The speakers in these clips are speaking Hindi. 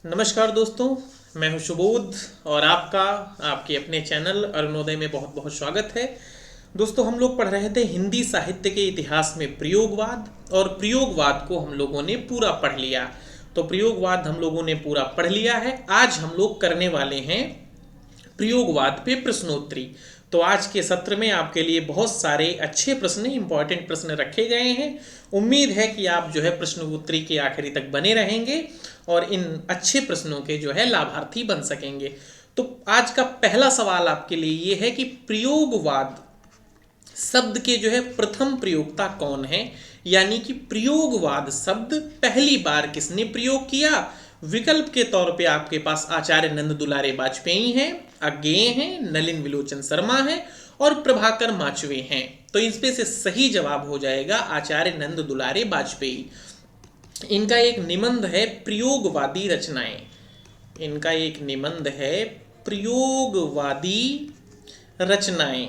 नमस्कार दोस्तों, मैं हूं सुबोध और आपका आपके अपने चैनल अरुणोदय में बहुत बहुत स्वागत है। दोस्तों, हम लोग पढ़ रहे थे हिंदी साहित्य के इतिहास में प्रयोगवाद, और प्रयोगवाद को हम लोगों ने पूरा पढ़ लिया। तो प्रयोगवाद हम लोगों ने पूरा पढ़ लिया है। आज हम लोग करने वाले हैं प्रयोगवाद पे प्रश्नोत्तरी। तो आज के सत्र में आपके लिए बहुत सारे अच्छे प्रश्न, इंपॉर्टेंट प्रश्न रखे गए हैं। उम्मीद है कि आप जो है प्रश्नोत्तरी के आखिरी तक बने रहेंगे और इन अच्छे प्रश्नों के जो है लाभार्थी बन सकेंगे। तो आज का पहला सवाल आपके लिए ये है कि प्रयोगवाद शब्द के जो है प्रथम प्रयोक्ता कौन है, यानी कि प्रयोगवाद शब्द पहली बार किसने प्रयोग किया। विकल्प के तौर पे आपके पास आचार्य नंद दुलारे वाजपेयी हैं, अज्ञेय हैं, नलिन विलोचन शर्मा हैं और प्रभाकर माचवे हैं। तो इसमें से सही जवाब हो जाएगा आचार्य नंद दुलारे वाजपेयी। इनका एक निबंध है प्रयोगवादी रचनाएं। इनका एक निबंध है प्रयोगवादी रचनाएं।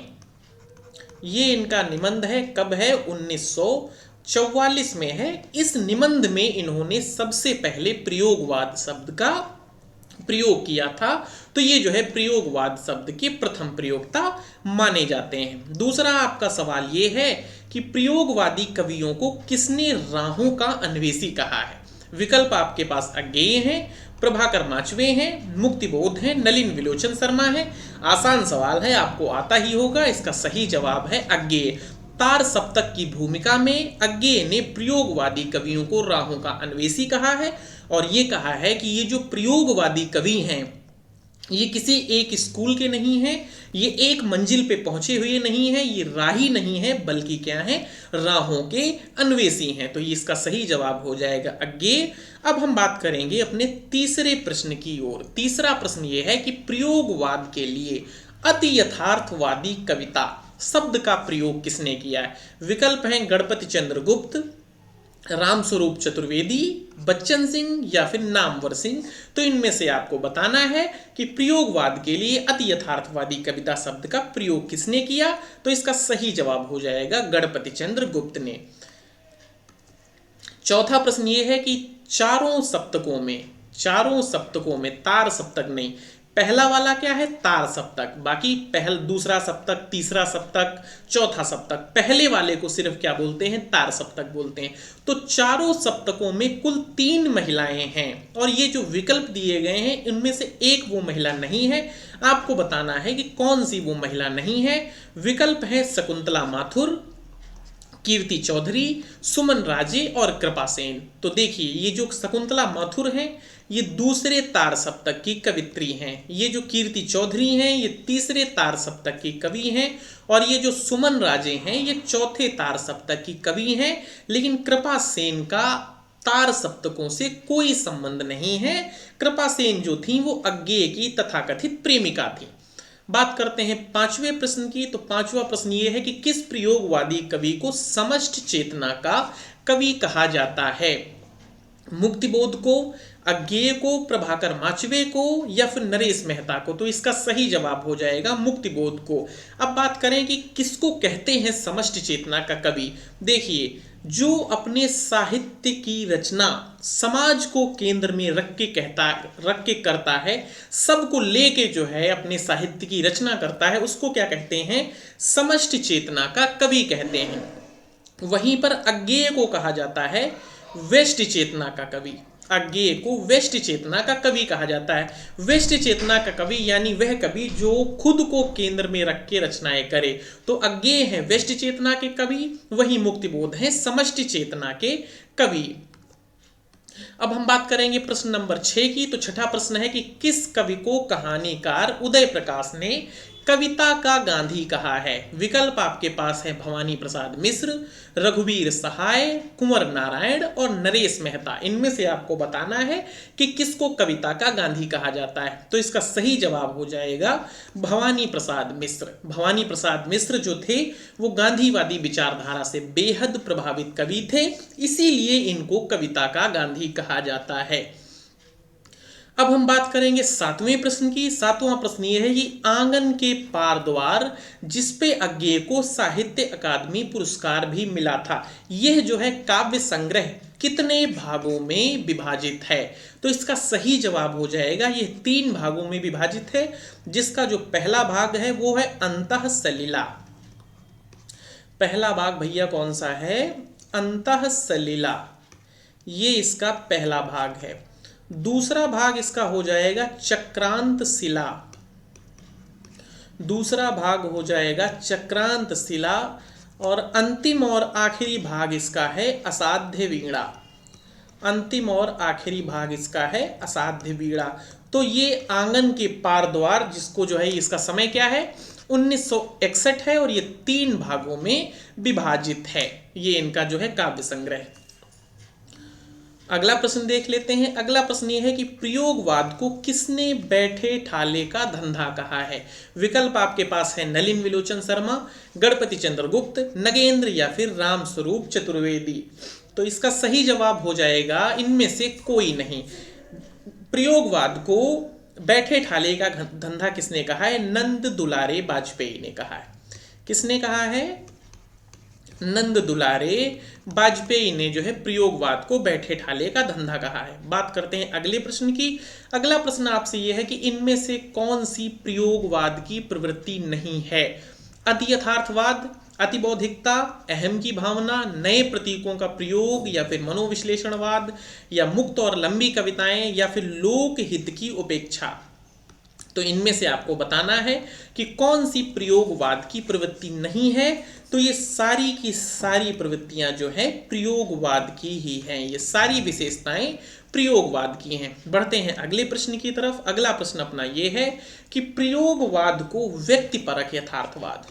ये इनका निबंध है, कब है? 1944 में है। इस निबंध में इन्होंने सबसे पहले प्रयोगवाद शब्द का प्रयोग किया था। तो ये जो है प्रयोगवाद शब्द के प्रथम प्रयोक्ता माने जाते हैं। दूसरा आपका सवाल ये है कि प्रयोगवादी कवियों को किसने राहों का अन्वेषी कहा है। विकल्प आपके पास अज्ञेय हैं, प्रभाकर माचवे हैं, मुक्तिबोध हैं, नलिन विलोचन शर्मा हैं। आसान सवाल है, आपको आता ही होगा। इसका सही जवाब है अज्ञेय। तार सप्तक की भूमिका में अज्ञेय ने प्रयोगवादी कवियों को राहों का अन्वेषी कहा है और ये कहा है कि ये जो प्रयोगवादी कवि हैं ये किसी एक स्कूल के नहीं हैं, ये एक मंजिल पे पहुंचे हुए नहीं हैं, ये राही नहीं है, बल्कि क्या है? राहों के अन्वेषी हैं। तो ये इसका सही जवाब हो जाएगा अज्ञेय। अब हम बात करेंगे अपने तीसरे प्रश्न की ओर। तीसरा प्रश्न ये है कि प्रयोगवाद के लिए अति यथार्थवादी कविता शब्द का प्रयोग किसने किया है। विकल्प हैं गणपति चंद्र गुप्त, रामस्वरूप चतुर्वेदी, बच्चन सिंह या फिर नामवर सिंह। तो इनमें से आपको बताना है कि प्रयोगवाद के लिए अति यथार्थवादी कविता शब्द का प्रयोग किसने किया। तो इसका सही जवाब हो जाएगा गणपति चंद्र गुप्त ने। चौथा प्रश्न ये है कि चारों सप्तकों में तार सप्तक नहीं, पहला वाला क्या है? तार सप्तक। बाकी दूसरा सप्तक, तीसरा सप्तक, चौथा सप्तक, पहले वाले को सिर्फ क्या बोलते हैं? तार सप्तक बोलते हैं। तो चारों सप्तकों में कुल 3 महिलाएं हैं और ये जो विकल्प दिए गए हैं इनमें से एक वो महिला नहीं है। आपको बताना है कि कौन सी वो महिला नहीं है। विकल्प है शकुंतला माथुर, कीर्ति चौधरी, सुमन राजे और कृपा सेन। तो देखिए, ये जो शकुंतला माथुर हैं ये दूसरे तार सप्तक की कवित्री हैं, ये जो कीर्ति चौधरी हैं ये तीसरे तार सप्तक की कवि हैं और ये जो सुमन राजे हैं ये चौथे तार सप्तक की कवि हैं। लेकिन कृपा सेन का तार सप्तकों से कोई संबंध नहीं है। कृपा सेन जो थी वो अज्ञेय की तथाकथित प्रेमिका थी। बात करते हैं पांचवें प्रश्न की। तो पांचवा प्रश्न ये है कि किस प्रयोगवादी कवि को समष्टि चेतना का कवि कहा जाता है। मुक्तिबोध को, अज्ञेय को, प्रभाकर माचवे को या फिर नरेश मेहता को। तो इसका सही जवाब हो जाएगा मुक्तिबोध को। अब बात करें कि किसको कहते हैं समष्टि चेतना का कवि। देखिए, जो अपने साहित्य की रचना समाज को केंद्र में रख के करता है, सबको लेके जो है अपने साहित्य की रचना करता है, उसको क्या कहते हैं? समष्टि चेतना का कवि कहते हैं। वहीं पर अज्ञेय को कहा जाता है व्यष्टि चेतना का कवि। अज्ञेय को व्यष्टि चेतना का कवि कहा जाता है। व्यष्टि चेतना का कवि यानी वह कवि जो खुद को केंद्र में रख के रचनाएं करे। तो अज्ञेय है व्यष्टि चेतना के कवि, वही मुक्तिबोध है समष्टि चेतना के कवि। अब हम बात करेंगे प्रश्न नंबर 6 की। तो छठा प्रश्न है कि किस कवि को कहानीकार उदय प्रकाश ने कविता का गांधी कहा है। विकल्प आपके पास है भवानी प्रसाद मिश्र, रघुवीर सहाय, कुंवर नारायण और नरेश मेहता। इनमें से आपको बताना है कि किसको कविता का गांधी कहा जाता है। तो इसका सही जवाब हो जाएगा भवानी प्रसाद मिश्र। भवानी प्रसाद मिश्र जो थे वो गांधीवादी विचारधारा से बेहद प्रभावित कवि थे, इसीलिए इनको कविता का गांधी कहा जाता है। अब हम बात करेंगे 7वें प्रश्न की। 7वां प्रश्न ये है कि आंगन के पार द्वार जिसपे अज्ञेय को साहित्य अकादमी पुरस्कार भी मिला था, यह जो है काव्य संग्रह कितने भागों में विभाजित है? तो इसका सही जवाब हो जाएगा ये 3 भागों में विभाजित है, जिसका जो पहला भाग है वो है अंतःसलिला। पहला भाग भैया कौन सा है? अंतःसलिला, ये इसका पहला भाग है। दूसरा भाग इसका हो जाएगा चक्रांत शिला। दूसरा भाग हो जाएगा चक्रांत शिला, और अंतिम और आखिरी भाग इसका है असाध्य वीणा। अंतिम और आखिरी भाग इसका है असाध्य वीणा। तो ये आंगन के पार द्वार, जिसको जो है इसका समय क्या है 1961 है, और ये 3 भागों में विभाजित है। ये इनका जो है काव्य संग्रह। अगला प्रश्न देख लेते हैं। अगला प्रश्न ये है कि प्रयोगवाद को किसने बैठे ठाले का धंधा कहा है? विकल्प आपके पास है नलिन विलोचन शर्मा, गणपति चंद्र गुप्त, नगेंद्र या फिर रामस्वरूप चतुर्वेदी। तो इसका सही जवाब हो जाएगा इनमें से कोई नहीं। प्रयोगवाद को बैठे ठाले का धंधा किसने कहा है? नंद दुलारे वाजपेयी ने कहा है। किसने कहा है? नंद दुलारे वाजपेयी ने जो है प्रयोगवाद को बैठे ठाले का धंधा कहा है। बात करते हैं अगले प्रश्न की। अगला प्रश्न आपसे यह है कि इनमें से कौन सी प्रयोगवाद की प्रवृत्ति नहीं है? अति यथार्थवाद, अतिबौद्धिकता, अहम की भावना, नए प्रतीकों का प्रयोग, या फिर मनोविश्लेषणवाद, या मुक्त और लंबी कविताएं, या फिर लोकहित की उपेक्षा। तो इनमें से आपको बताना है कि कौन सी प्रयोगवाद की प्रवृत्ति नहीं है। तो ये सारी की सारी प्रवृत्तियां जो है प्रयोगवाद की ही हैं। ये सारी विशेषताएं प्रयोगवाद की हैं। बढ़ते हैं अगले प्रश्न की तरफ। अगला प्रश्न अपना ये है कि प्रयोगवाद को व्यक्तिपरक यथार्थवाद,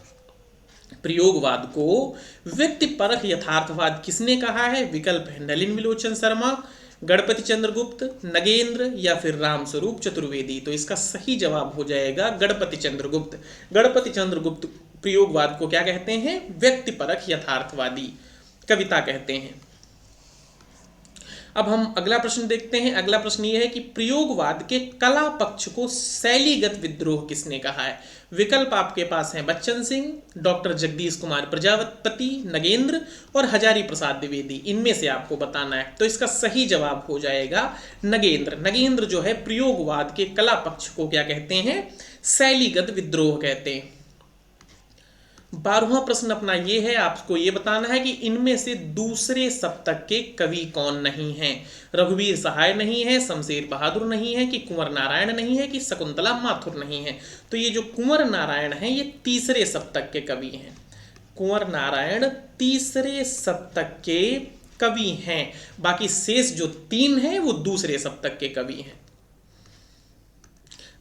प्रयोगवाद को व्यक्तिपरक यथार्थवाद किसने कहा है? विकल्प है नलिन विलोचन शर्मा, गणपति चंद्र गुप्त, नगेंद्र या फिर रामस्वरूप चतुर्वेदी। तो इसका सही जवाब हो जाएगा गणपति चंद्र गुप्त। गणपति चंद्र गुप्त प्रयोगवाद को क्या कहते हैं? व्यक्तिपरक यथार्थवादी कविता कहते हैं। अब हम अगला प्रश्न देखते हैं। अगला प्रश्न ये है कि प्रयोगवाद के कला पक्ष को शैलीगत विद्रोह किसने कहा है? विकल्प आपके पास हैं बच्चन सिंह, डॉक्टर जगदीश कुमार प्रजापति, नगेंद्र और हजारी प्रसाद द्विवेदी। इनमें से आपको बताना है। तो इसका सही जवाब हो जाएगा नगेंद्र। नगेंद्र जो है प्रयोगवाद के कला पक्ष को क्या कहते हैं? शैलीगत विद्रोह कहते हैं। 12वां प्रश्न अपना ये है, आपको ये बताना है कि इनमें से दूसरे सप्तक के कवि कौन नहीं हैं? रघुवीर सहाय नहीं है, शमशेर बहादुर नहीं है, कि कुंवर नारायण नहीं है, कि शकुंतला माथुर नहीं है। तो ये जो कुंवर नारायण है ये तीसरे सप्तक के कवि हैं। कुंवर नारायण तीसरे सप्तक के कवि हैं। बाकी शेष जो 3 हैं वो दूसरे सप्तक के कवि हैं।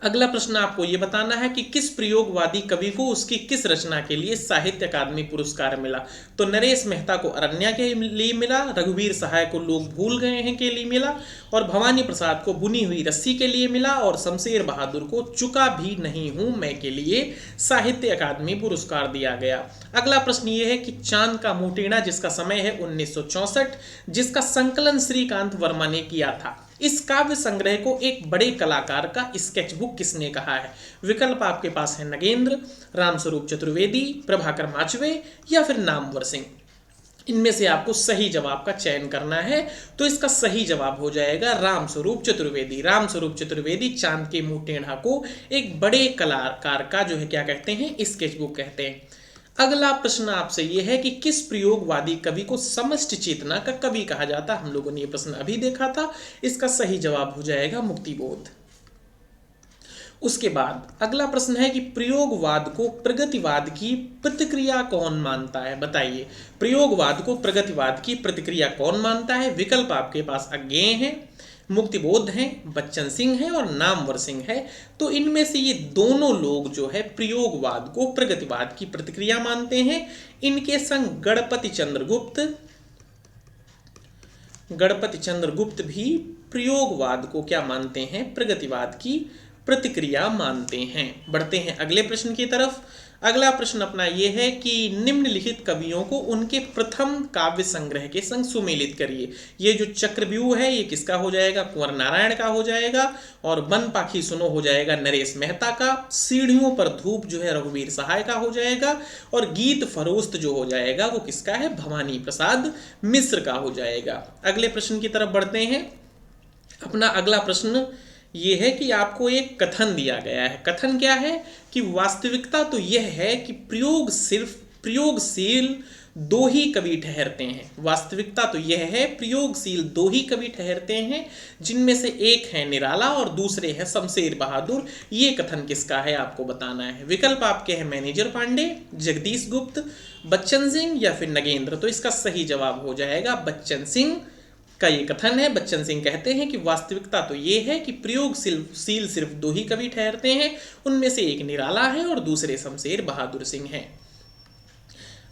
अगला प्रश्न आपको यह बताना है कि किस प्रयोगवादी कवि को उसकी किस रचना के लिए साहित्य अकादमी पुरस्कार मिला? तो नरेश मेहता को अरण्या के लिए मिला, रघुवीर सहाय को लोग भूल गए हैं के लिए मिला, और भवानी प्रसाद को बुनी हुई रस्सी के लिए मिला, और शमशेर बहादुर को चुका भी नहीं हूं मैं के लिए साहित्य अकादमी पुरस्कार दिया गया। अगला प्रश्न ये है कि चांद का मुंह टेढ़ा, जिसका समय है 1964, जिसका संकलन श्रीकांत वर्मा ने किया था, इस काव्य संग्रह को एक बड़े कलाकार का स्केच बुक किसने कहा है? विकल्प आपके पास है नगेंद्र, रामस्वरूप चतुर्वेदी, प्रभाकर माचवे या फिर नामवर सिंह। इनमें से आपको सही जवाब का चयन करना है। तो इसका सही जवाब हो जाएगा रामस्वरूप चतुर्वेदी। रामस्वरूप चतुर्वेदी चांद के मुंह टेढ़ा को एक बड़े कलाकार का जो है क्या कहते हैं? स्केच बुक कहते हैं। अगला प्रश्न आपसे यह है कि किस प्रयोगवादी कवि को समष्टि चेतना का कवि कहा जाता? हम लोगों ने यह प्रश्न अभी देखा था। इसका सही जवाब हो जाएगा मुक्तिबोध। उसके बाद अगला प्रश्न है कि प्रयोगवाद को प्रगतिवाद की प्रतिक्रिया कौन मानता है? बताइए, प्रयोगवाद को प्रगतिवाद की प्रतिक्रिया कौन मानता है? विकल्प आपके पास अज्ञेय है, मुक्तिबोध हैं, बच्चन सिंह हैं और नामवर सिंह है। तो इनमें से ये दोनों लोग जो है प्रयोगवाद को प्रगतिवाद की प्रतिक्रिया मानते हैं। इनके संग गणपति चंद्र गुप्त भी प्रयोगवाद को क्या मानते हैं? प्रगतिवाद की प्रतिक्रिया मानते हैं। बढ़ते हैं अगले प्रश्न की तरफ। अगला प्रश्न अपना ये है कि निम्नलिखित कवियों को उनके प्रथम काव्य संग्रह के संग सुमेलित करिए। ये जो चक्रव्यूह है ये किसका हो जाएगा? कुंवर नारायण का हो जाएगा। और वन पाखी सुनो हो जाएगा नरेश मेहता का। सीढ़ियों पर धूप जो है रघुवीर सहाय का हो जाएगा। और गीत फरोस्त जो हो जाएगा वो किसका है? भवानी प्रसाद मिश्र का हो जाएगा। अगले प्रश्न की तरफ बढ़ते हैं। अपना अगला प्रश्न ये है कि आपको एक कथन दिया गया है। कथन क्या है कि वास्तविकता तो यह है कि प्रयोगशील दो ही कवि ठहरते हैं। वास्तविकता तो यह है प्रयोगशील दो ही कवि ठहरते हैं, जिनमें से एक है निराला और दूसरे है शमशेर बहादुर। ये कथन किसका है आपको बताना है। विकल्प आपके हैं मैनेजर पांडे, जगदीश गुप्त, बच्चन सिंह या फिर नगेंद्र। तो इसका सही जवाब हो जाएगा बच्चन सिंह का ये कथन है। बच्चन सिंह कहते हैं कि वास्तविकता तो ये है कि प्रयोगशील सिर्फ दो ही कवि ठहरते हैं, उनमें से एक निराला है और दूसरे शमशेर बहादुर सिंह हैं।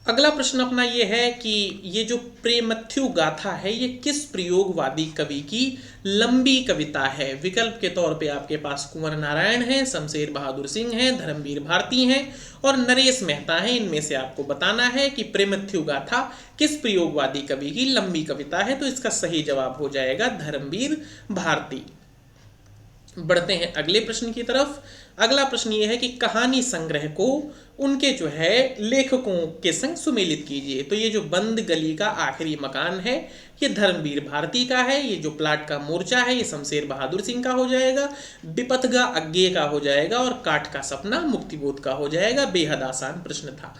अगला प्रश्न अपना ये है कि ये जो प्रेमथ्यु गाथा है ये किस प्रयोगवादी कवि की लंबी कविता है। विकल्प के तौर पे आपके पास कुंवर नारायण है, शमशेर बहादुर सिंह है, धर्मवीर भारती हैं और नरेश मेहता है। इनमें से आपको बताना है कि प्रेमथ्यु गाथा किस प्रयोगवादी कवि की लंबी कविता है। तो इसका सही जवाब हो जाएगा धर्मवीर भारती। बढ़ते हैं अगले प्रश्न की तरफ। अगला प्रश्न ये है कि कहानी संग्रह को उनके जो है लेखकों के संग सुमेलित कीजिए। तो ये जो बंद गली का आखिरी मकान है ये धर्मवीर भारती का है। ये जो प्लाट का मोर्चा है ये शमशेर बहादुर सिंह का हो जाएगा। विपथगा अज्ञे का हो जाएगा और काठ का सपना मुक्तिबोध का हो जाएगा। बेहद आसान प्रश्न था।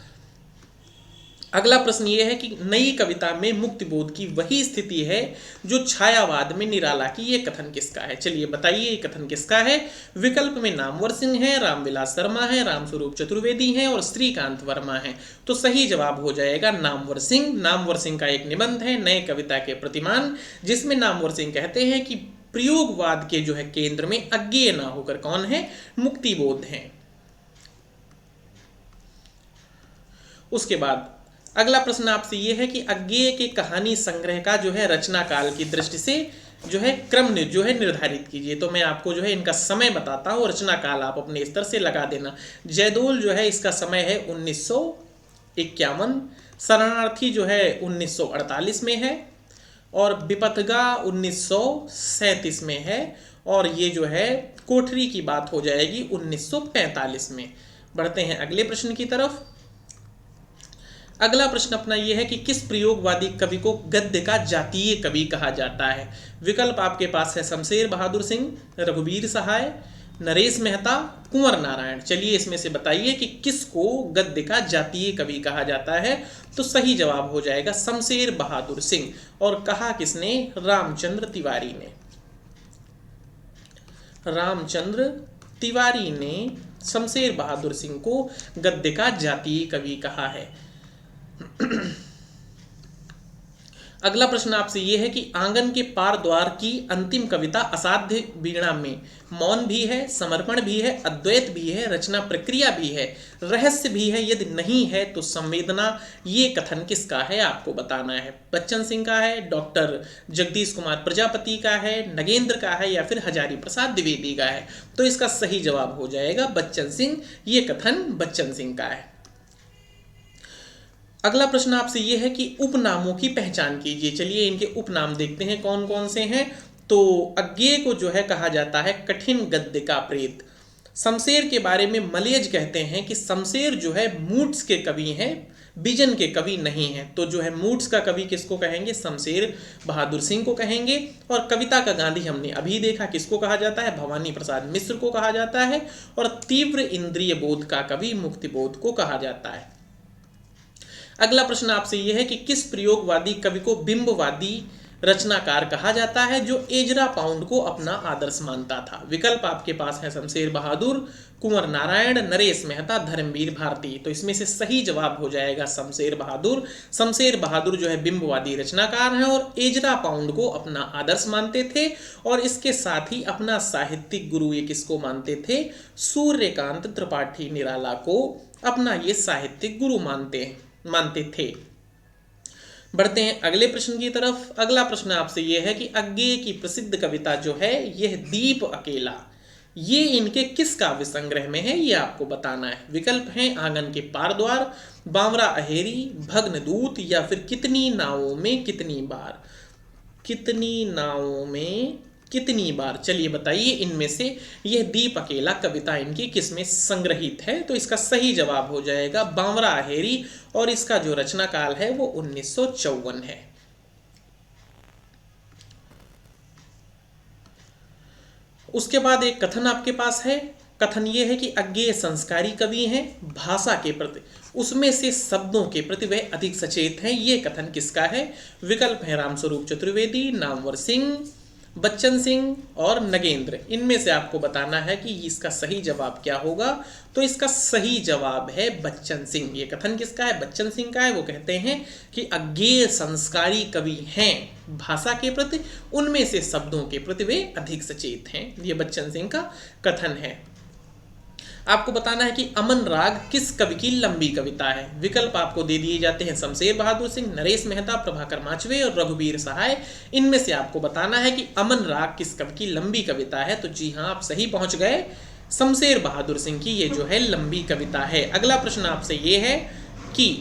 अगला प्रश्न ये है कि नई कविता में मुक्तिबोध की वही स्थिति है जो छायावाद में निराला की। ये कथन किसका है? चलिए बताइए ये कथन किसका है। विकल्प में नामवर सिंह है, रामविलास शर्मा है, रामस्वरूप चतुर्वेदी हैं और श्रीकांत वर्मा हैं। तो सही जवाब हो जाएगा नामवर सिंह। नामवर सिंह का एक निबंध है नए कविता के प्रतिमान, जिसमें नामवर सिंह कहते हैं कि प्रयोगवाद के जो है केंद्र में अज्ञेय ना होकर कौन है? मुक्तिबोध हैं। उसके बाद अगला प्रश्न आपसे यह है कि अज्ञेय के कहानी संग्रह का जो है रचना काल की दृष्टि से जो है क्रम जो है निर्धारित कीजिए। तो मैं आपको जो है इनका समय बताता हूँ, रचना काल आप अपने स्तर से लगा देना। जयदोल जो है इसका समय है 1951, शरणार्थी जो है 1948 में है और विपथगा 1937 में है और ये जो है कोठरी की बात हो जाएगी 1945 में। बढ़ते हैं अगले प्रश्न की तरफ। अगला प्रश्न अपना यह है कि किस प्रयोगवादी कवि को गद्य का जातीय कवि कहा जाता है। विकल्प आपके पास है शमशेर बहादुर सिंह, रघुवीर सहाय, नरेश मेहता, कुंवर नारायण। चलिए इसमें से बताइए कि किसको गद्य का जातीय कवि कहा जाता है। तो सही जवाब हो जाएगा शमशेर बहादुर सिंह। और कहा किसने? रामचंद्र तिवारी ने। रामचंद्र तिवारी ने शमशेर बहादुर सिंह को गद्य का जातीय कवि कहा है। अगला प्रश्न आपसे यह है कि आंगन के पार द्वार की अंतिम कविता असाध्य वीणा में मौन भी है, समर्पण भी है, अद्वैत भी है, रचना प्रक्रिया भी है, रहस्य भी है, यदि नहीं है तो संवेदना। ये कथन किसका है आपको बताना है। बच्चन सिंह का है, डॉक्टर जगदीश कुमार प्रजापति का है, नगेंद्र का है या फिर हजारी प्रसाद द्विवेदी का है। तो इसका सही जवाब हो जाएगा बच्चन सिंह। ये कथन बच्चन सिंह का है। अगला प्रश्न आपसे यह है कि उपनामों की पहचान कीजिए। चलिए इनके उपनाम देखते हैं कौन कौन से हैं। तो अज्ञेय को जो है कहा जाता है कठिन गद्य का प्रेत। शमशेर के बारे में मलेज कहते हैं कि शमशेर जो है मूड्स के कवि हैं, विजन के कवि नहीं हैं। तो जो है मूड्स का कवि किसको कहेंगे? शमशेर बहादुर सिंह को कहेंगे। और कविता का गांधी हमने अभी देखा, किसको कहा जाता है? भवानी प्रसाद मिश्र को कहा जाता है। और तीव्र इंद्रिय बोध का कवि मुक्तिबोध को कहा जाता है। अगला प्रश्न आपसे यह है कि किस प्रयोगवादी कवि को बिंबवादी रचनाकार कहा जाता है जो एजरा पाउंड को अपना आदर्श मानता था। विकल्प आपके पास है शमशेर बहादुर, कुंवर नारायण, नरेश मेहता, धर्मवीर भारती। तो इसमें से सही जवाब हो जाएगा शमशेर बहादुर। शमशेर बहादुर जो है बिंबवादी रचनाकार हैं और एजरा पाउंड को अपना आदर्श मानते थे। और इसके साथ ही अपना साहित्यिक गुरु ये किसको मानते थे? सूर्यकांत त्रिपाठी निराला को अपना ये साहित्यिक गुरु मानते थे। बढ़ते हैं अगले प्रश्न की तरफ। अगला प्रश्न आपसे यह है कि अज्ञेय की प्रसिद्ध कविता जो है यह दीप अकेला, ये इनके किस काव्य संग्रह में है, ये आपको बताना है। विकल्प हैं आंगन के पार द्वार, बावरा अहेरी, भग्न दूत, या फिर कितनी नावों में कितनी बार। कितनी नावों में कितनी बार, चलिए बताइए इनमें से यह दीप अकेला कविता इनकी किस में संग्रहित है। तो इसका सही जवाब हो जाएगा बावरा अहेरी, और इसका जो रचना काल है वो 1954 है। उसके बाद एक कथन आपके पास है। कथन ये है कि अज्ञेय संस्कारी कवि हैं, भाषा के प्रति, उसमें से शब्दों के प्रति वह अधिक सचेत हैं। ये कथन किसका है? विकल्प है रामस्वरूप चतुर्वेदी, नामवर सिंह, बच्चन सिंह और नगेंद्र। इनमें से आपको बताना है कि इसका सही जवाब क्या होगा। तो इसका सही जवाब है बच्चन सिंह। ये कथन किसका है? बच्चन सिंह का है। वो कहते हैं कि अज्ञेय संस्कारी कवि हैं, भाषा के प्रति, उनमें से शब्दों के प्रति वे अधिक सचेत हैं। ये बच्चन सिंह का कथन है। आपको बताना है कि अमन राग किस कवि की लंबी कविता है। विकल्प आपको दे दिए जाते हैं शमशेर बहादुर सिंह, नरेश मेहता, प्रभाकर माचवे और रघुवीर सहाय। इनमें से आपको बताना है कि अमन राग किस कवि की लंबी कविता है। तो जी हाँ, आप सही पहुंच गए, शमशेर बहादुर सिंह की ये जो है लंबी कविता है। अगला प्रश्न आपसे ये है कि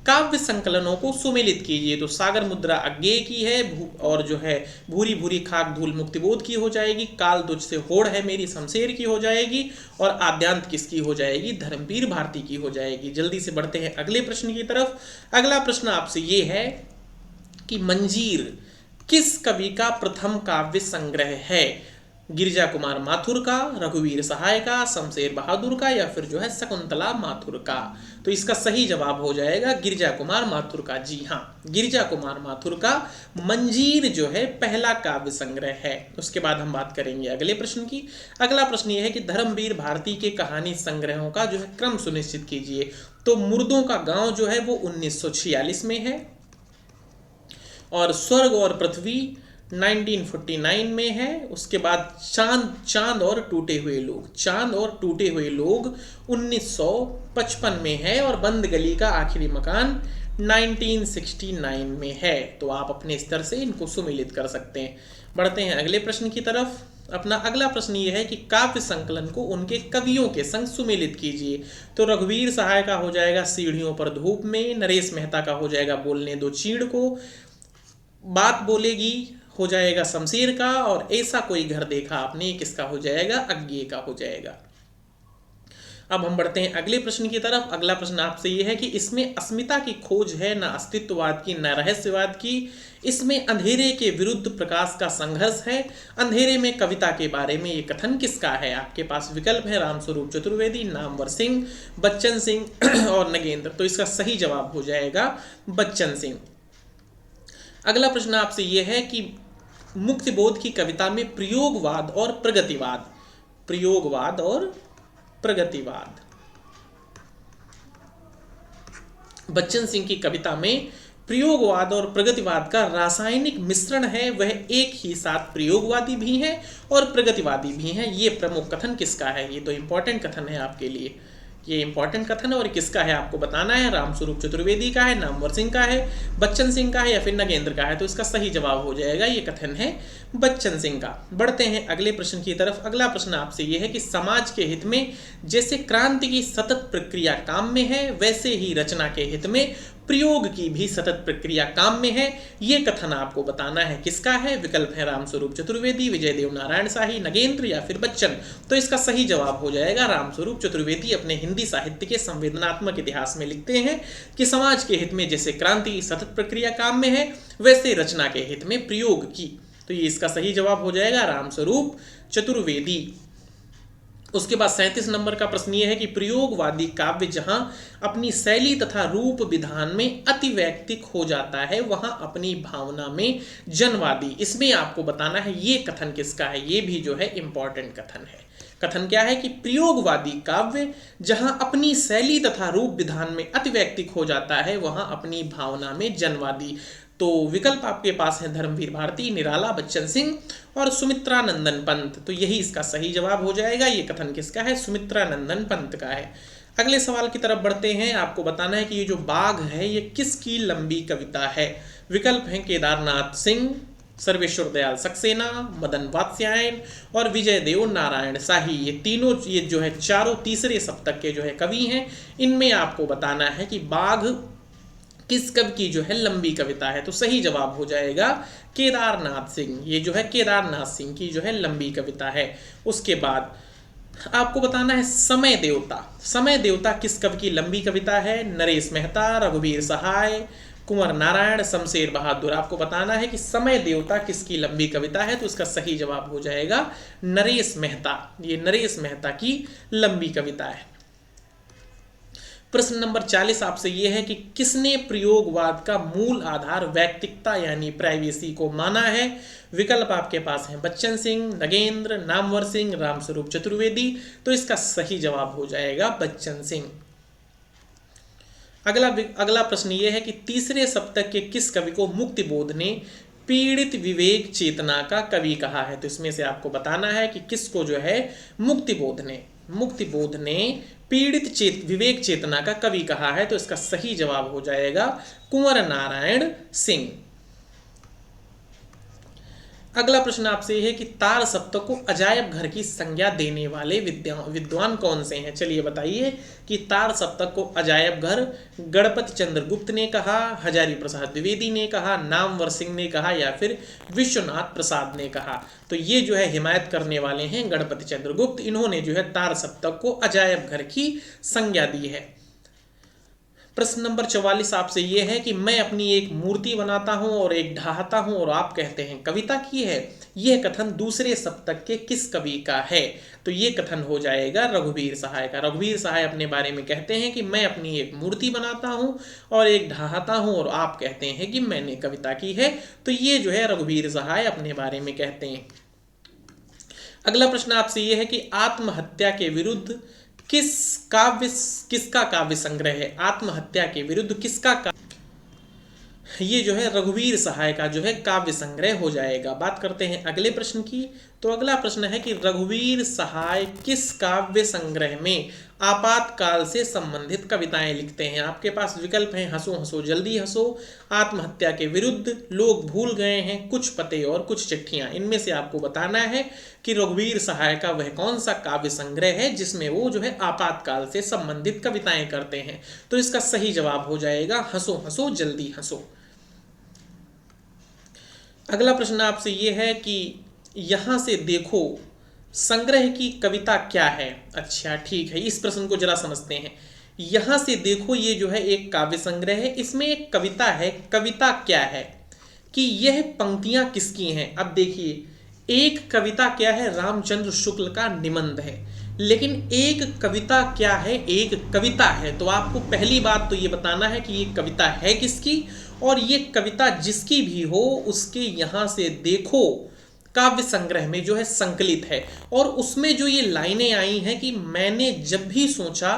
काव्य संकलनों को सुमेलित कीजिए। तो सागर मुद्रा अज्ञेय की है, और जो है भूरी भूरी खाक धूल मुक्तिबोध की हो जाएगी, काल तुझ से होड़ है मेरी शमशेर की हो जाएगी, और आद्यांत किसकी हो जाएगी? धर्मवीर भारती की हो जाएगी। जल्दी से बढ़ते हैं अगले प्रश्न की तरफ। अगला प्रश्न आपसे ये है कि मंजीर किस कवि का प्रथम काव्य संग्रह है? गिरिजा कुमार माथुर का, रघुवीर सहाय का, शमशेर बहादुर का, या फिर जो है शकुंतला माथुर का। तो इसका सही जवाब हो जाएगा गिरिजा कुमार माथुर का। जी हाँ, गिरिजा कुमार माथुर का मंजीर जो है पहला काव्य संग्रह है। उसके बाद हम बात करेंगे अगले प्रश्न की। अगला प्रश्न यह है कि धर्मवीर भारती के कहानी संग्रहों का जो है क्रम सुनिश्चित कीजिए। तो मुर्दों का गांव जो है वो 1946 में है, और स्वर्ग और पृथ्वी 1949 में है। उसके बाद चांद और टूटे हुए लोग, चांद और टूटे हुए लोग 1955 में है, और बंद गली का आखिरी मकान 1969 में है। तो आप अपने स्तर से इनको सुमेलित कर सकते हैं। बढ़ते हैं अगले प्रश्न की तरफ। अपना अगला प्रश्न ये है कि काव्य संकलन को उनके कवियों के संग सुमेलित कीजिए। तो रघुवीर सहाय का हो जाएगा सीढ़ियों पर धूप में, नरेश मेहता का हो जाएगा बोलने दो चीड़ को, बात बोलेगी हो जाएगा शमशेर का, और ऐसा कोई घर देखा आपने किसका हो जाएगा? अज्ञेय का हो जाएगा। अब हम बढ़ते हैं अगले प्रश्न की तरफ। अगला प्रश्न आपसे यह है कि इसमें अस्मिता की खोज है, न अस्तित्ववाद की न रहस्यवाद की। इसमें अंधेरे के विरुद्ध प्रकाश का संघर्ष है। अंधेरे में कविता के बारे में ये कथन किसका है? आपके पास विकल्प है रामस्वरूप चतुर्वेदी, नामवर सिंह, बच्चन सिंह और नगेंद्र। तो इसका सही जवाब हो जाएगा बच्चन सिंह। अगला प्रश्न आपसे यह है कि मुक्तिबोध की कविता में प्रयोगवाद और प्रगतिवाद, प्रयोगवाद और प्रगतिवाद, बच्चन सिंह की कविता में प्रयोगवाद और प्रगतिवाद का रासायनिक मिश्रण है। वह एक ही साथ प्रयोगवादी भी हैं और प्रगतिवादी भी हैं। ये प्रमुख कथन किसका है? ये तो इंपॉर्टेंट कथन है आपके लिए, ये इंपॉर्टेंट कथन है, और किसका है आपको बताना है। रामस्वरूप चतुर्वेदी का है, नामवर सिंह का है, बच्चन सिंह का है, या फिर नगेंद्र का है। तो इसका सही जवाब हो जाएगा, ये कथन है बच्चन सिंह का। बढ़ते हैं अगले प्रश्न की तरफ। अगला प्रश्न आपसे यह है कि समाज के हित में जैसे क्रांति की सतत प्रक्रिया काम में है, वैसे ही रचना के हित में प्रयोग की भी सतत प्रक्रिया काम में है। ये कथन आपको बताना है किसका है। विकल्प है रामस्वरूप चतुर्वेदी, विजय देव नारायण शाही, नगेंद्र या फिर बच्चन। तो इसका सही जवाब हो जाएगा रामस्वरूप चतुर्वेदी। अपने हिंदी साहित्य के संवेदनात्मक इतिहास में लिखते हैं कि समाज के हित में जैसे क्रांति की सतत प्रक्रिया काम में है, वैसे रचना के हित में प्रयोग की। तो ये इसका सही जवाब हो जाएगा रामस्वरूप चतुर्वेदी। उसके बाद 37 नंबर का प्रश्न ये है कि प्रयोगवादी काव्य जहां अपनी शैली तथा रूप विधान में अतिवैयक्तिक हो जाता है, वहां अपनी भावना में जनवादी। इसमें आपको बताना है ये कथन किसका है। ये भी जो है इंपॉर्टेंट कथन है। कथन क्या है कि प्रयोगवादी काव्य जहां अपनी शैली तथा रूप विधान में अतिवैयक्तिक हो जाता है, वहां अपनी भावना में जनवादी। तो विकल्प आपके पास है धर्मवीर भारती, निराला, बच्चन सिंह और सुमित्रा नंदन पंत। तो यही इसका सही जवाब हो जाएगा। ये कथन किसका है? सुमित्रा नंदन पंत का है। अगले सवाल की तरफ बढ़ते हैं। आपको बताना है कि ये जो बाघ है ये किसकी लंबी कविता है। विकल्प हैं केदारनाथ सिंह, सर्वेश्वर दयाल सक्सेना, मदन वात्स्यायन और विजय देव नारायण शाही, ये तीनों ये जो है चारों तीसरे सप्तक के जो है कवि हैं। इनमें आपको बताना है कि बाघ किस कवि की जो है लंबी कविता है। तो सही जवाब हो जाएगा केदारनाथ सिंह, ये जो है केदारनाथ सिंह की जो है लंबी कविता है। उसके बाद आपको बताना है समय देवता। समय देवता किस कवि की लंबी कविता है? नरेश मेहता, रघुवीर सहाय, कुंवर नारायण, शमशेर बहादुर। आपको बताना है कि समय देवता किसकी लंबी कविता है। तो इसका सही जवाब हो जाएगा नरेश मेहता, ये नरेश मेहता की लंबी कविता है। प्रश्न नंबर 40 आपसे यह है कि किसने प्रयोगवाद का मूल आधार वैयक्तिकता यानी प्राइवेसी को माना है? विकल्प आपके पास हैं बच्चन सिंह, नगेंद्र, नामवर सिंह, रामस्वरूप चतुर्वेदी। तो इसका सही जवाब हो जाएगा बच्चन सिंह। अगला प्रश्न यह है कि तीसरे सप्तक के किस कवि को मुक्तिबोध ने पीड़ित विवेक चेतना का कवि कहा है? तो इसमें से आपको बताना है कि किसको जो है मुक्तिबोध ने पीड़ित विवेक चेतना का कवि कहा है। तो इसका सही जवाब हो जाएगा कुंवर नारायण सिंह। अगला प्रश्न आपसे है कि तार सप्तक को अजायब घर की संज्ञा देने वाले विद्वान कौन से हैं? चलिए बताइए कि तार सप्तक को अजायब घर गणपति चंद्र गुप्त ने कहा, हजारी प्रसाद द्विवेदी ने कहा, नामवर सिंह ने कहा या फिर विश्वनाथ प्रसाद ने कहा। तो ये जो है हिमायत करने वाले हैं गणपति चंद्र गुप्त। इन्होंने जो है तार सप्तक को अजायब घर की संज्ञा दी है। प्रश्न नंबर 44 आपसे यह है कि मैं अपनी एक मूर्ति बनाता हूं और एक ढाहता हूं और आप कहते हैं कविता की है। यह कथन दूसरे सप्तक के किस कवि का है? तो यह कथन हो जाएगा रघुवीर सहाय का। रघुवीर सहाय अपने बारे में कहते हैं कि मैं अपनी एक मूर्ति बनाता हूं और एक ढाहता हूं और आप कहते हैं कि मैंने कविता की है। तो ये जो है रघुवीर सहाय अपने बारे में कहते हैं। अगला प्रश्न आपसे यह है कि आत्महत्या के विरुद्ध किसका काव्य संग्रह है? आत्महत्या के विरुद्ध किसका ये जो है रघुवीर सहाय का जो है काव्य संग्रह हो जाएगा। बात करते हैं अगले प्रश्न की। तो अगला प्रश्न है कि रघुवीर सहाय किस काव्य संग्रह में आपातकाल से संबंधित कविताएं लिखते हैं? आपके पास विकल्प हैं हंसो हंसो जल्दी हंसो, आत्महत्या के विरुद्ध, लोग भूल गए हैं, कुछ पते और कुछ चिट्ठियां। इनमें से आपको बताना है कि रघुवीर सहाय का वह कौन सा काव्य संग्रह है जिसमें वो जो है आपातकाल से संबंधित कविताएं करते हैं। तो इसका सही जवाब हो जाएगा हंसो हंसो जल्दी हंसो। अगला प्रश्न आपसे यह है कि यहां से देखो संग्रह की कविता क्या है? अच्छा ठीक है, इस प्रश्न को जरा समझते हैं। यहां से देखो ये जो है एक काव्य संग्रह है, इसमें एक कविता है। कविता क्या है कि यह पंक्तियां किसकी हैं? अब देखिए एक कविता क्या है, रामचंद्र शुक्ल का निबंध है, लेकिन एक कविता क्या है, एक कविता है। तो आपको पहली बात तो ये बताना है कि ये कविता है किसकी, और ये कविता जिसकी भी हो उसके यहाँ से देखो काव्य संग्रह में जो है संकलित है। और उसमें जो ये लाइनें आई हैं कि मैंने जब भी सोचा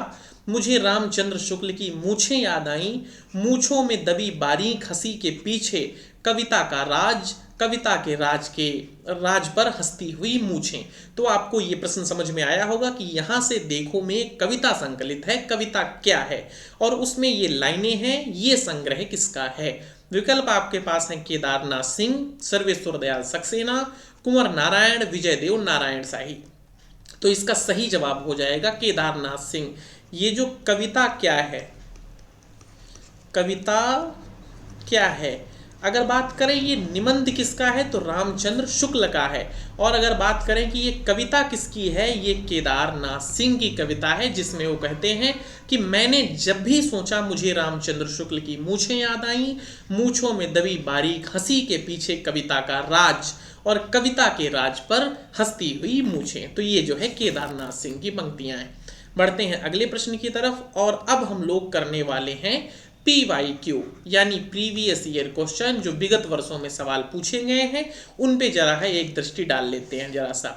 मुझे रामचंद्र शुक्ल की मूछें याद आई, मूछों में दबी बारीक हंसी के पीछे कविता का राज, कविता के राज पर हंसती हुई मूछें। तो आपको ये प्रश्न समझ में आया होगा कि यहाँ से देखो में एक कविता संकलित है, कविता क्या है और उसमें ये लाइनें हैं, ये संग्रह किसका है। विकल्प आपके पास हैं केदारनाथ सिंह, सर्वेश्वर दयाल सक्सेना, कुंवर नारायण, विजय देव नारायण शाही। तो इसका सही जवाब हो जाएगा केदारनाथ सिंह। ये जो कविता क्या है, कविता क्या है, अगर बात करें ये निबंध किसका है तो रामचंद्र शुक्ल का है। और अगर बात करें कि ये कविता किसकी है, ये केदारनाथ सिंह की कविता है, जिसमें वो कहते हैं कि मैंने जब भी सोचा मुझे रामचंद्र शुक्ल की मूछें याद आई, मूछों में दबी बारीक हंसी के पीछे कविता का राज और कविता के राज पर हंसती हुई मूछें। तो ये जो है केदारनाथ सिंह की पंक्तियां हैं। बढ़ते हैं अगले प्रश्न की तरफ और अब हम लोग करने वाले हैं PYQ यानी प्रीवियस ईयर क्वेश्चन। जो विगत वर्षों में सवाल पूछे गए हैं उन पे जरा है एक दृष्टि डाल लेते हैं जरा सा।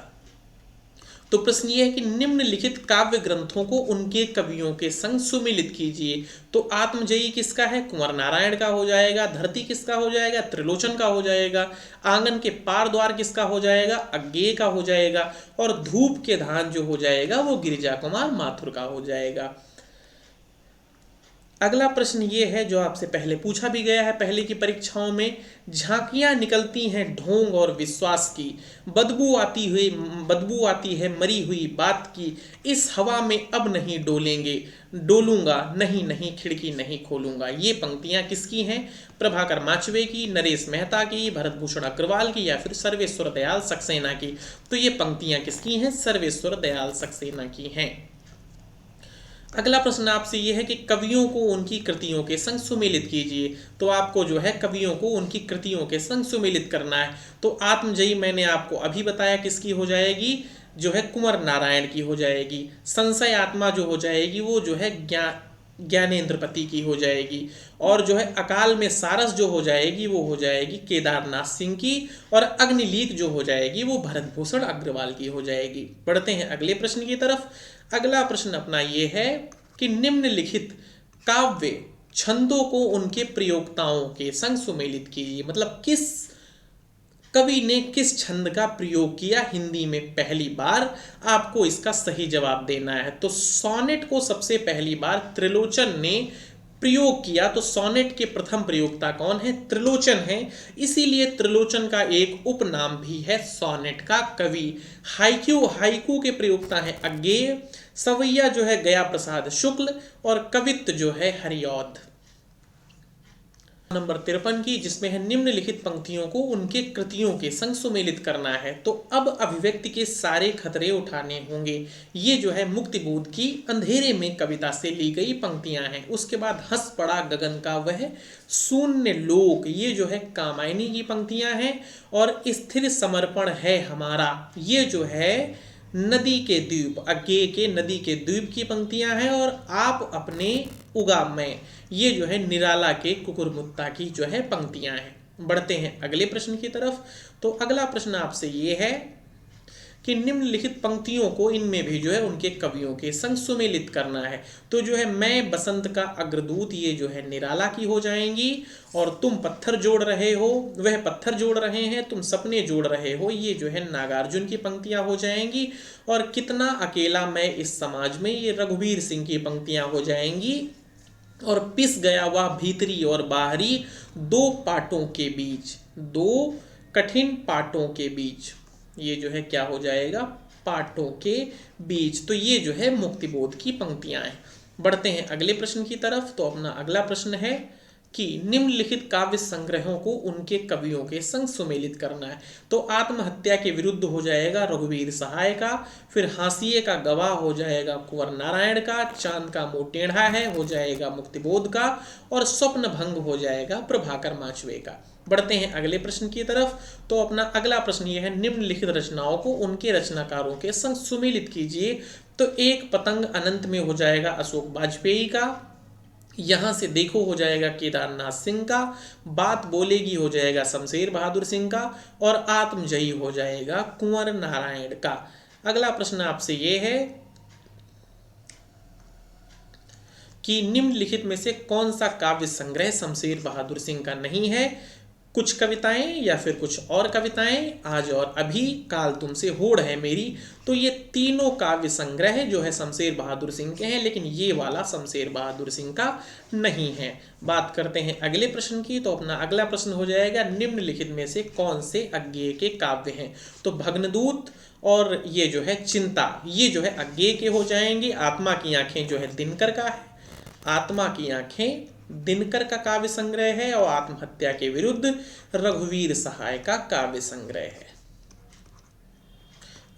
तो प्रश्न ये है कि निम्नलिखित काव्य ग्रंथों को उनके कवियों के संग सुमिलित कीजिए। तो आत्मजयी किसका है, कुंवर नारायण का हो जाएगा। धरती किसका हो जाएगा, त्रिलोचन का हो जाएगा। आंगन के पार द्वार किसका हो जाएगा, अज्ञेय का हो जाएगा। और धूप के धान जो हो जाएगा वो गिरिजा कुमार माथुर का हो जाएगा। अगला प्रश्न ये है जो आपसे पहले पूछा भी गया है पहले की परीक्षाओं में, झांकियां निकलती हैं ढोंग और विश्वास की, बदबू आती है मरी हुई बात की, इस हवा में अब नहीं डोलेंगे, डोलूंगा नहीं नहीं खिड़की नहीं खोलूंगा। ये पंक्तियां किसकी हैं? प्रभाकर माचवे की, नरेश मेहता की, भरत भूषण अग्रवाल की, या फिर सर्वेश्वर दयाल सक्सेना की। तो ये पंक्तियां किसकी हैं? सर्वेश्वर दयाल सक्सेना की हैं। अगला प्रश्न आपसे यह है कि कवियों को उनकी कृतियों के संग सुमेलित कीजिए। तो आपको जो है कवियों को उनकी कृतियों के संग सुमेलित करना है। तो आत्मजयी मैंने आपको अभी बताया किसकी हो जाएगी, जो है कुंवर नारायण की हो जाएगी। संशय आत्मा जो हो जाएगी वो जो है ज्ञानेन्द्रपति की हो जाएगी। और जो है अकाल में सारस जो हो जाएगी वो हो जाएगी केदारनाथ सिंह की। और अग्निलीक जो हो जाएगी वो भरत भूषण अग्रवाल की हो जाएगी। बढ़ते हैं अगले प्रश्न की तरफ। अगला प्रश्न अपना ये है कि निम्नलिखित काव्य छंदों को उनके प्रयोक्ताओं के संग सुमेलित कीजिए। मतलब किस कवि ने किस छंद का प्रयोग किया हिंदी में पहली बार, आपको इसका सही जवाब देना है। तो सोनेट को सबसे पहली बार त्रिलोचन ने प्रयोग किया। तो सोनेट के प्रथम प्रयोक्ता कौन है? त्रिलोचन है। इसीलिए त्रिलोचन का एक उपनाम भी है सोनेट का कवि। हाइकू के प्रयोक्ता है अज्ञेय, सवैया जो है गया प्रसाद शुक्ल, और कवित्त जो है हरिऔध। नंबर 53 की, जिसमें है निम्नलिखित पंक्तियों को उनके कृतियों के संग सुमेलित करना है। तो अब अभिव्यक्ति के सारे खतरे उठाने होंगे। ये जो है मुक्तिबोध की अंधेरे में कविता से ली गई पंक्तियां हैं। उसके बाद हंस पड़ा गगन का वह शून्य लोक, ये जो है कामायनी की पंक्तियां हैं। और स्थिर समर्पण है हमारा, ये जो है नदी के द्वीप, अज्ञेय के नदी के द्वीप की पंक्तियां हैं। और आप अपने उगाम में, ये जो है निराला के कुकुरमुत्ता की जो है पंक्तियां हैं। बढ़ते हैं अगले प्रश्न की तरफ। तो अगला प्रश्न आपसे ये है कि निम्नलिखित पंक्तियों को इनमें भी जो है उनके कवियों के संग सुमेलित करना है। तो जो है मैं बसंत का अग्रदूत, ये जो है निराला की हो जाएंगी। और तुम पत्थर जोड़ रहे हो, वह पत्थर जोड़ रहे हैं, तुम सपने जोड़ रहे हो, ये जो है नागार्जुन की पंक्तियां हो जाएंगी। और कितना अकेला मैं इस समाज में, ये रघुवीर सिंह की पंक्तियां हो जाएंगी। और पिस गया वह भीतरी और बाहरी दो पाटों के बीच, दो कठिन पाटों के बीच, ये जो है क्या हो जाएगा? पाटों के बीच। तो ये जो है मुक्तिबोध की पंक्तियां हैं। बढ़ते हैं अगले प्रश्न की तरफ। तो अपना अगला प्रश्न है कि निम्नलिखित काव्य संग्रहों को उनके कवियों के संग सुमेलित करना है। तो आत्महत्या के विरुद्ध हो जाएगा रघुवीर सहाय का, फिर हाशिए का गवाह हो जाएगा कुंवर नारायण का, चांद का मुंह टेढ़ा है हो जाएगा मुक्तिबोध का, और स्वप्न भंग हो जाएगा प्रभाकर माचवे का। बढ़ते हैं अगले प्रश्न की तरफ। तो अपना अगला प्रश्न यह है निम्नलिखित रचनाओं को उनके रचनाकारों के संग सुमेलित कीजिए। तो एक पतंग अनंत में हो जाएगा अशोक वाजपेयी का, यहां से देखो हो जाएगा केदारनाथ सिंह का, बात बोलेगी हो जाएगा शमशेर बहादुर सिंह का, और आत्मजयी हो जाएगा कुंवर नारायण का। अगला प्रश्न आपसे यह है कि निम्नलिखित में से कौन सा काव्य संग्रह शमशेर बहादुर सिंह का नहीं है? कुछ कविताएं या फिर कुछ और कविताएं, आज और अभी, काल तुमसे होड़ है मेरी। तो ये तीनों काव्य संग्रह जो है शमशेर बहादुर सिंह के हैं, लेकिन ये वाला शमशेर बहादुर सिंह का नहीं है। बात करते हैं अगले प्रश्न की। तो अपना अगला प्रश्न हो जाएगा निम्नलिखित में से कौन से अज्ञेय के काव्य हैं? तो भग्नदूत और ये जो है चिंता, ये जो है अज्ञेय के हो जाएंगे। आत्मा की आंखें जो है दिनकर का है, आत्मा की आंखें दिनकर का काव्य संग्रह है। और आत्महत्या के विरुद्ध रघुवीर सहाय का काव्य संग्रह है,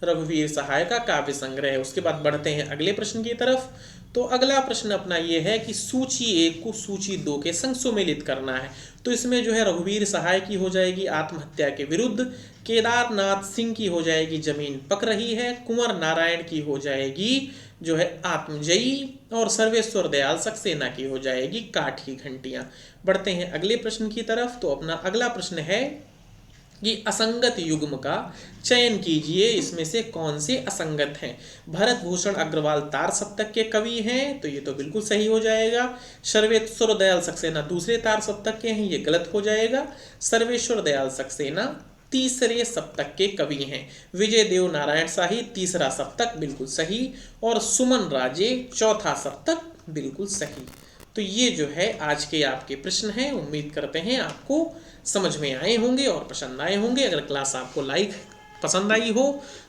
रघुवीर सहाय का काव्य संग्रह है। उसके बाद बढ़ते हैं अगले प्रश्न की तरफ। तो अगला प्रश्न अपना ये है कि सूची 1 को सूची 2 के संग सुमेलित करना है। तो इसमें जो है रघुवीर सहाय की हो जाएगी आत्महत्या के विरुद्ध, केदारनाथ सिंह की हो जाएगी जमीन पक रही है, कुंवर नारायण की हो जाएगी जो है आत्मजयी, और सर्वेश्वर दयाल सक्सेना की हो जाएगी काठ की घंटियां। बढ़ते हैं अगले प्रश्न की तरफ। तो अपना अगला प्रश्न है कि असंगत युग्म का चयन कीजिए, इसमें से कौन से असंगत हैं? भरत भूषण अग्रवाल तार सप्तक के कवि हैं, तो ये तो बिल्कुल सही हो जाएगा। सर्वेश्वर दयाल सक्सेना दूसरे तार सप्तक के हैं, ये गलत हो जाएगा। सर्वेश्वर दयाल सक्सेना तीसरे सप्तक के कवि हैं। विजय देव नारायण शाही तीसरा सप्तक बिल्कुल सही, और सुमन राजे चौथा सप्तक बिल्कुल सही। तो ये जो है आज के आपके प्रश्न हैं। उम्मीद करते हैं आपको समझ में आए होंगे और पसंद आए होंगे। अगर क्लास आपको पसंद आई हो